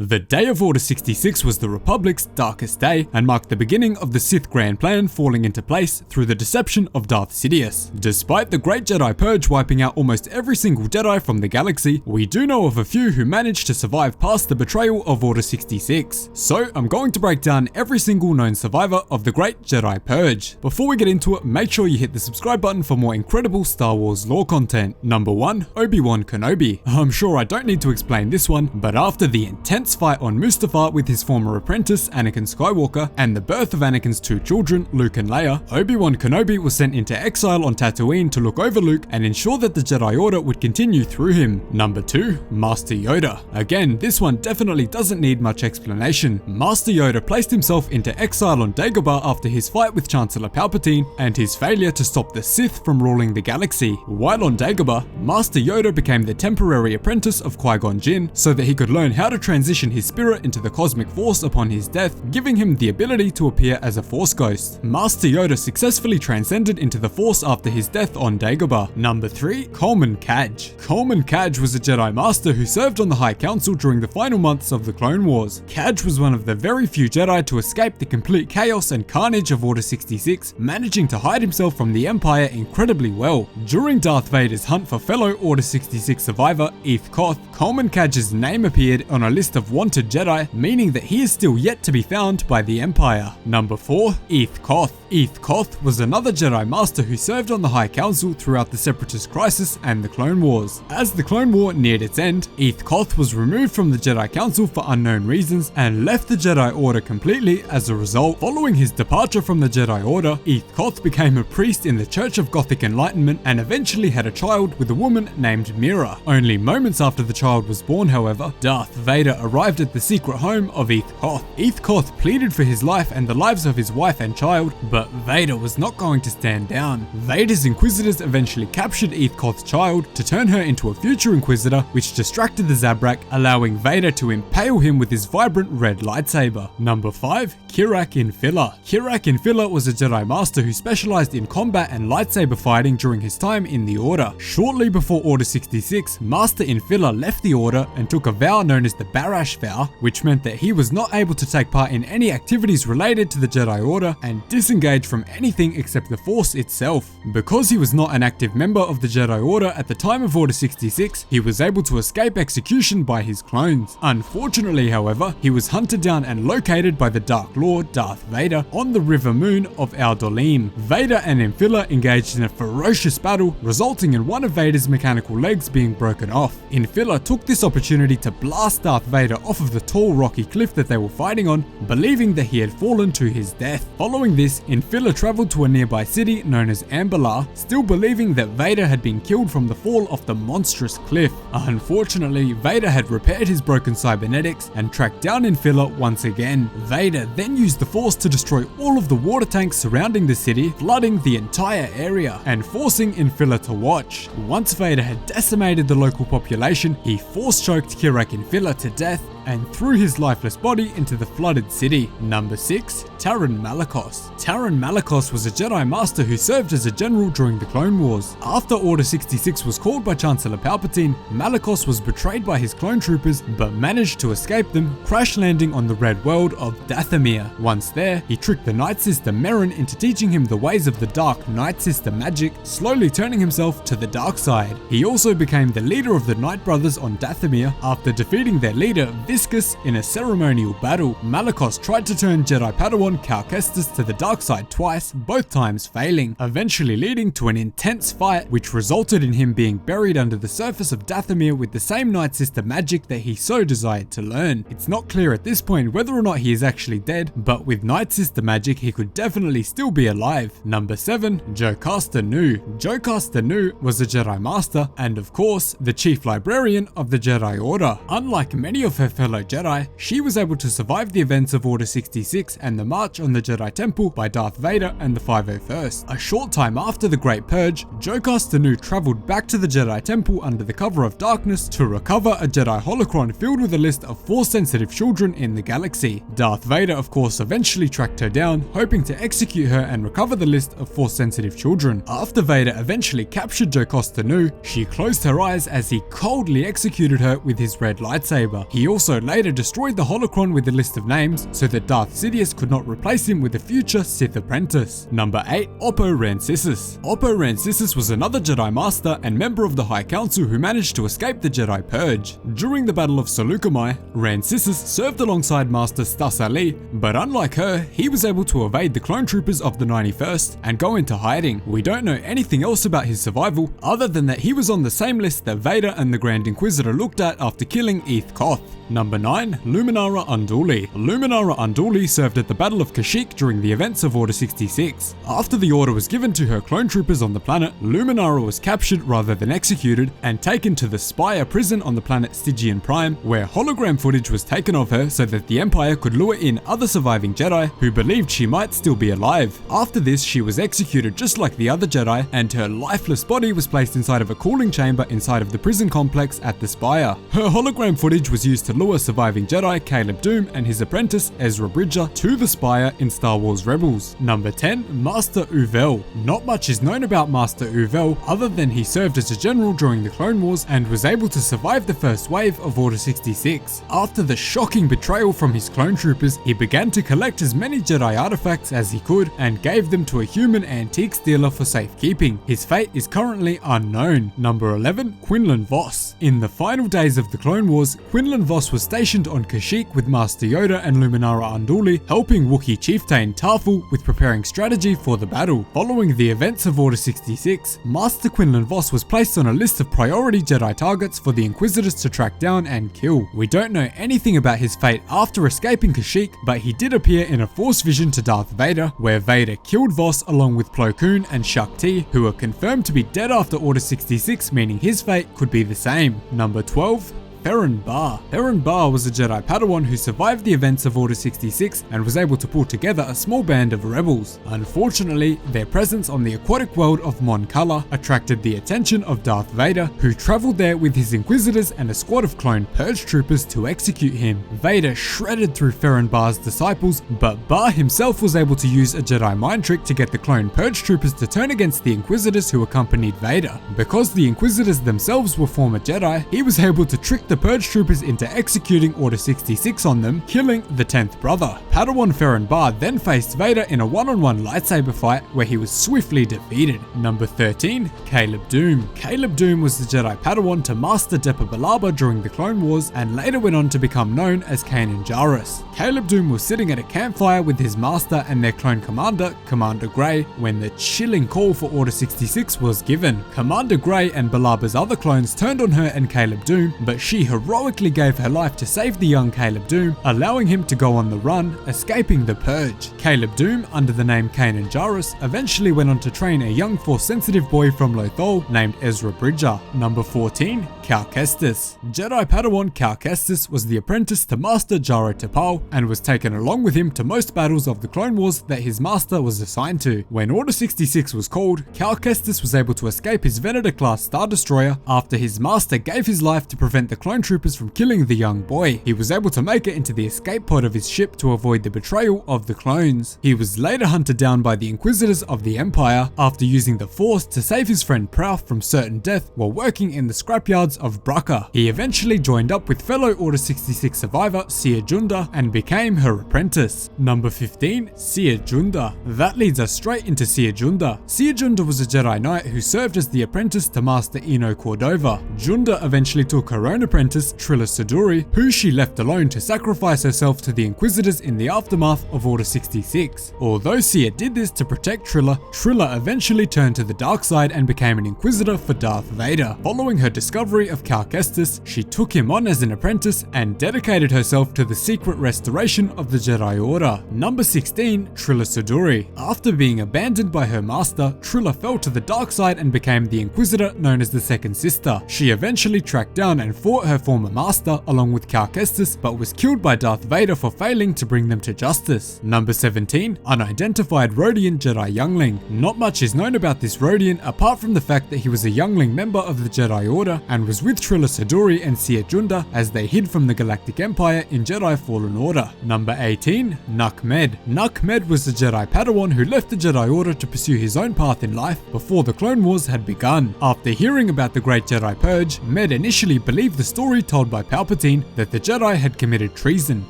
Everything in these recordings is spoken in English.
The day of Order 66 was the Republic's darkest day and marked the beginning of the Sith Grand Plan falling into place through the deception of Darth Sidious. Despite the Great Jedi Purge wiping out almost every single Jedi from the galaxy, we do know of a few who managed to survive past the betrayal of Order 66. So I'm going to break down every single known survivor of the Great Jedi Purge. Before we get into it, make sure you hit the subscribe button for more incredible Star Wars lore content. Number 1, Obi-Wan Kenobi. I'm sure I don't need to explain this one, but after the intense fight on Mustafar with his former apprentice Anakin Skywalker and the birth of Anakin's two children, Luke and Leia, Obi-Wan Kenobi was sent into exile on Tatooine to look over Luke and ensure that the Jedi Order would continue through him. Number 2, Master Yoda. Again, this one definitely doesn't need much explanation. Master Yoda placed himself into exile on Dagobah after his fight with Chancellor Palpatine and his failure to stop the Sith from ruling the galaxy. While on Dagobah, Master Yoda became the temporary apprentice of Qui-Gon Jinn so that he could learn how to transition his spirit into the cosmic force upon his death, giving him the ability to appear as a Force ghost. Master Yoda successfully transcended into the Force after his death on Dagobah. Number 3, Coleman Kaj. Coleman Kaj was a Jedi Master who served on the High Council during the final months of the Clone Wars. Kaj was one of the very few Jedi to escape the complete chaos and carnage of Order 66, managing to hide himself from the Empire incredibly well. During Darth Vader's hunt for fellow Order 66 survivor Eeth Koth, Coleman Kaj's name appeared on a list of wanted Jedi, meaning that he is still yet to be found by the Empire. Number 4, Eeth Koth. Eeth Koth was another Jedi Master who served on the High Council throughout the Separatist Crisis and the Clone Wars. As the Clone War neared its end, Eeth Koth was removed from the Jedi Council for unknown reasons and left the Jedi Order completely as a result. Following his departure from the Jedi Order, Eeth Koth became a priest in the Church of Gothic Enlightenment and eventually had a child with a woman named Mira. Only moments after the child was born, however, Darth Vader arrived at the secret home of Eeth Koth. Eeth Koth pleaded for his life and the lives of his wife and child, but Vader was not going to stand down. Vader's Inquisitors eventually captured Eeth Koth's child to turn her into a future Inquisitor, which distracted the Zabrak, allowing Vader to impale him with his vibrant red lightsaber. Number 5, Kirak Infilla. Kirak Infilla was a Jedi Master who specialized in combat and lightsaber fighting during his time in the Order. Shortly before Order 66, Master Infilla left the Order and took a vow known as the Barash Vow, which meant that he was not able to take part in any activities related to the Jedi Order and disengage from anything except the Force itself. Because he was not an active member of the Jedi Order at the time of Order 66, he was able to escape execution by his clones. Unfortunately, however, he was hunted down and located by the Dark Lord Darth Vader on the River Moon of Aldolim. Vader and Infilla engaged in a ferocious battle, resulting in one of Vader's mechanical legs being broken off. Infilla took this opportunity to blast Darth Vader off of the tall rocky cliff that they were fighting on, believing that he had fallen to his death. Following this, Infilla traveled to a nearby city known as Ambalar, still believing that Vader had been killed from the fall off the monstrous cliff. Unfortunately, Vader had repaired his broken cybernetics and tracked down Infilla once again. Vader then used the Force to destroy all of the water tanks surrounding the city, flooding the entire area and forcing Infilla to watch. Once Vader had decimated the local population, he force-choked Kirak Infilla to death and threw his lifeless body into the flooded city. Number 6, Taron Malicos. Taron Malicos was a Jedi Master who served as a general during the Clone Wars. After Order 66 was called by Chancellor Palpatine, Malicos was betrayed by his clone troopers but managed to escape them, crash landing on the red world of Dathomir. Once there, he tricked the Night Sister Merrin into teaching him the ways of the dark Night Sister magic, slowly turning himself to the dark side. He also became the leader of the Night Brothers on Dathomir after defeating their leader Viscus in a ceremonial battle. Malicos tried to turn Jedi Padawan Cal Kestis to the dark side twice, both times failing, eventually leading to an intense fight which resulted in him being buried under the surface of Dathomir with the same Night Sister magic that he so desired to learn. It's not clear at this point whether or not he is actually dead, but with Night Sister magic he could definitely still be alive. Number 7, Jocasta Nu. Jocasta Nu was a Jedi Master and of course the Chief Librarian of the Jedi Order. Unlike many of her fellow Jedi, she was able to survive the events of Order 66 and the March on the Jedi Temple by Darth Vader and the 501st. A short time after the Great Purge, Jocasta Nu traveled back to the Jedi Temple under the cover of darkness to recover a Jedi holocron filled with a list of Force-sensitive children in the galaxy. Darth Vader of course eventually tracked her down, hoping to execute her and recover the list of Force-sensitive children. After Vader eventually captured Jocasta Nu, she closed her eyes as he coldly executed her with his red lightsaber. He also also later destroyed the holocron with a list of names so that Darth Sidious could not replace him with a future Sith apprentice. Number 8. Oppo Rancisis. Oppo Rancisis was another Jedi Master and member of the High Council who managed to escape the Jedi Purge. During the Battle of Saleucami, Rancisis served alongside Master Stas Ali, but unlike her, he was able to evade the clone troopers of the 91st and go into hiding. We don't know anything else about his survival other than that he was on the same list that Vader and the Grand Inquisitor looked at after killing Eth Koth. Number 9. Luminara Unduli. Luminara Unduli served at the Battle of Kashyyyk during the events of Order 66. After the order was given to her clone troopers on the planet, Luminara was captured rather than executed and taken to the Spire prison on the planet Stygian Prime, where hologram footage was taken of her so that the Empire could lure in other surviving Jedi who believed she might still be alive. After this, she was executed just like the other Jedi, and her lifeless body was placed inside of a cooling chamber inside of the prison complex at the Spire. Her hologram footage was used to lure surviving Jedi Caleb Dume and his apprentice Ezra Bridger to the Spire in Star Wars Rebels. Number 10. Master Uvel. Not much is known about Master Uvel other than he served as a general during the Clone Wars and was able to survive the first wave of Order 66. After the shocking betrayal from his clone troopers, he began to collect as many Jedi artifacts as he could and gave them to a human antiques dealer for safekeeping. His fate is currently unknown. Number 11. Quinlan Vos. In the final days of the Clone Wars, Quinlan Vos was stationed on Kashyyyk with Master Yoda and Luminara Unduli, helping Wookiee chieftain Tarful with preparing strategy for the battle. Following the events of Order 66, Master Quinlan Vos was placed on a list of priority Jedi targets for the Inquisitors to track down and kill. We don't know anything about his fate after escaping Kashyyyk, but he did appear in a Force vision to Darth Vader, where Vader killed Vos along with Plo Koon and Shaak Ti, who are confirmed to be dead after Order 66, meaning his fate could be the same. Number 12. Ferren Barr. Ferren Barr was a Jedi Padawan who survived the events of Order 66 and was able to pull together a small band of rebels. Unfortunately, their presence on the aquatic world of Mon Cala attracted the attention of Darth Vader, who travelled there with his Inquisitors and a squad of clone Purge troopers to execute him. Vader shredded through Ferren Barr's disciples, but Barr himself was able to use a Jedi mind trick to get the clone Purge troopers to turn against the Inquisitors who accompanied Vader. Because the Inquisitors themselves were former Jedi, he was able to trick the Purge troopers into executing Order 66 on them, killing the 10th brother. Padawan Ferren Barr then faced Vader in a one-on-one lightsaber fight where he was swiftly defeated. Number 13. Caleb Dume. Caleb Dume was the Jedi Padawan to Master Depa Billaba during the Clone Wars and later went on to become known as Kanan Jarrus. Caleb Dume was sitting at a campfire with his master and their clone commander, Commander Grey, when the chilling call for Order 66 was given. Commander Grey and Bilaba's other clones turned on her and Caleb Dume, but she heroically gave her life to save the young Caleb Dume, allowing him to go on the run, escaping the Purge. Caleb Dume, under the name Kanan Jarrus, eventually went on to train a young Force-sensitive boy from Lothal named Ezra Bridger. Number 14. Cal Kestis. Jedi Padawan Cal Kestis was the apprentice to Master Jaro Tapal and was taken along with him to most battles of the Clone Wars that his master was assigned to. When Order 66 was called, Cal Kestis was able to escape his Venator-class Star Destroyer after his master gave his life to prevent the clone troopers from killing the young boy. He was able to make it into the escape pod of his ship to avoid the betrayal of the clones. He was later hunted down by the Inquisitors of the Empire after using the Force to save his friend Prouf from certain death while working in the scrapyards of Bracca. He eventually joined up with fellow Order 66 survivor Cere Junda and became her apprentice. Number 15. Cere Junda. That leads us straight into Cere Junda. Cere Junda was a Jedi Knight who served as the apprentice to Master Eno Cordova. Junda eventually took her own apprentice Trilla Siduri, who she left alone to sacrifice herself to the Inquisitors in the aftermath of Order 66. Although Cere did this to protect Trilla, Trilla eventually turned to the dark side and became an Inquisitor for Darth Vader. Following her discovery of Cal Kestis, she took him on as an apprentice and dedicated herself to the secret restoration of the Jedi Order. Number 16. Trilla Siduri. After being abandoned by her master, Trilla fell to the dark side and became the Inquisitor known as the Second Sister. She eventually tracked down and fought her former master along with Cal Kestis, but was killed by Darth Vader for failing to bring them to justice. Number 17. Unidentified Rodian Jedi Youngling. Not much is known about this Rodian apart from the fact that he was a youngling member of the Jedi Order and was with Trilla Siduri and Cere Junda as they hid from the Galactic Empire in Jedi Fallen Order. Number 18. Nuck Med. Nuck Med was a Jedi Padawan who left the Jedi Order to pursue his own path in life before the Clone Wars had begun. After hearing about the Great Jedi Purge, Med initially believed the story story told by Palpatine that the Jedi had committed treason.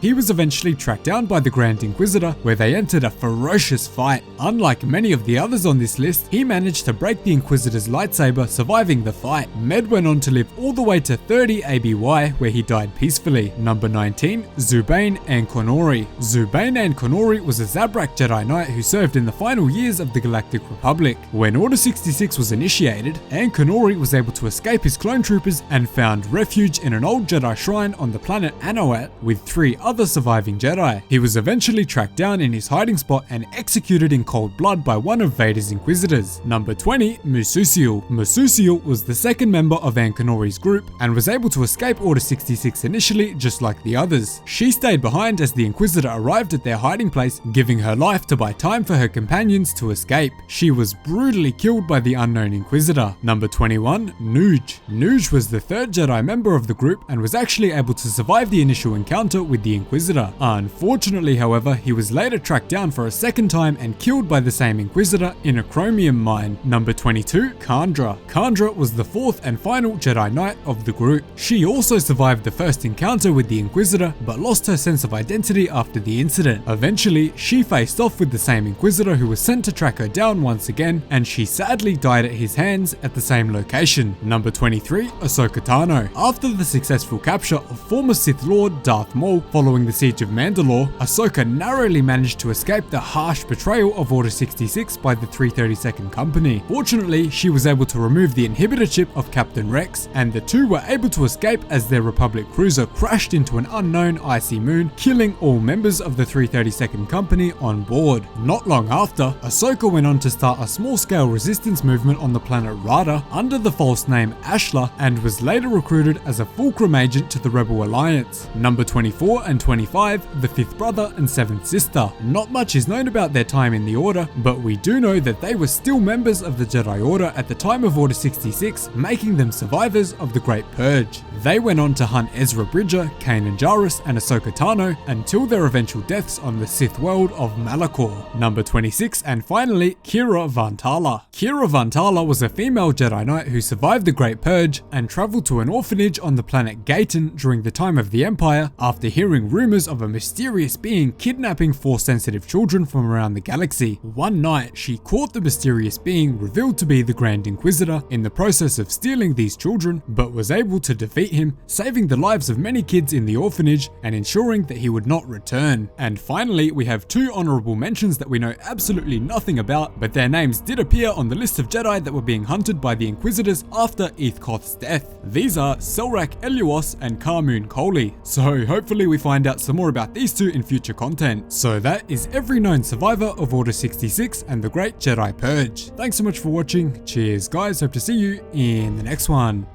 He was eventually tracked down by the Grand Inquisitor, where they entered a ferocious fight. Unlike many of the others on this list, he managed to break the Inquisitor's lightsaber, surviving the fight. Med went on to live all the way to 30 ABY, where he died peacefully. Number 19, Zubain Ankonori. Zubain Ankonori was a Zabrak Jedi Knight who served in the final years of the Galactic Republic. When Order 66 was initiated, Ankonori was able to escape his clone troopers and found refuge in an old Jedi shrine on the planet Anowat with 3 other surviving Jedi. He was eventually tracked down in his hiding spot and executed in cold blood by one of Vader's Inquisitors. Number 20, Mususiel. Mususiel was the second member of Ankonori's group and was able to escape Order 66 initially, just like the others. She stayed behind as the Inquisitor arrived at their hiding place, giving her life to buy time for her companions to escape. She was brutally killed by the unknown Inquisitor. Number 21, Nuge. Nuge was the third Jedi member of the group and was actually able to survive the initial encounter with the Inquisitor. Unfortunately, however, he was later tracked down for a second time and killed by the same Inquisitor in a chromium mine. Number 22, Kandra. Kandra was the fourth and final Jedi Knight of the group. She also survived the first encounter with the Inquisitor, but lost her sense of identity after the incident. Eventually, she faced off with the same Inquisitor who was sent to track her down once again, and she sadly died at his hands at the same location. Number 23, Ahsoka Tano. After the successful capture of former Sith Lord Darth Maul following the Siege of Mandalore, Ahsoka narrowly managed to escape the harsh betrayal of Order 66 by the 332nd Company. Fortunately, she was able to remove the inhibitor chip of Captain Rex, and the two were able to escape as their Republic cruiser crashed into an unknown icy moon, killing all members of the 332nd Company on board. Not long after, Ahsoka went on to start a small-scale resistance movement on the planet Rada under the false name Ashla, and was later recruited as a fulcrum agent to the Rebel Alliance. Number 24 and 25, the fifth brother and seventh sister. Not much is known about their time in the Order, but we do know that they were still members of the Jedi Order at the time of Order 66, making them survivors of the Great Purge. They went on to hunt Ezra Bridger, Kanan Jarrus, and Ahsoka Tano until their eventual deaths on the Sith world of Malachor. Number 26 and finally, Kira Vantala. Kira Vantala was a female Jedi Knight who survived the Great Purge and traveled to an orphanage on the planet Gaten during the time of the Empire after hearing rumors of a mysterious being kidnapping Force-sensitive children from around the galaxy. One night, she caught the mysterious being revealed to be the Grand Inquisitor in the process of stealing these children, but was able to defeat him, saving the lives of many kids in the orphanage and ensuring that he would not return. And finally, we have 2 honorable mentions that we know absolutely nothing about, but their names did appear on the list of Jedi that were being hunted by the Inquisitors after Ithkoth's death. These are Selrak Eluos and Karmoon Coley, so hopefully we find out some more about these 2 in future content. So that is every known survivor of Order 66 and the Great Jedi Purge. Thanks so much for watching, cheers guys, hope to see you in the next one.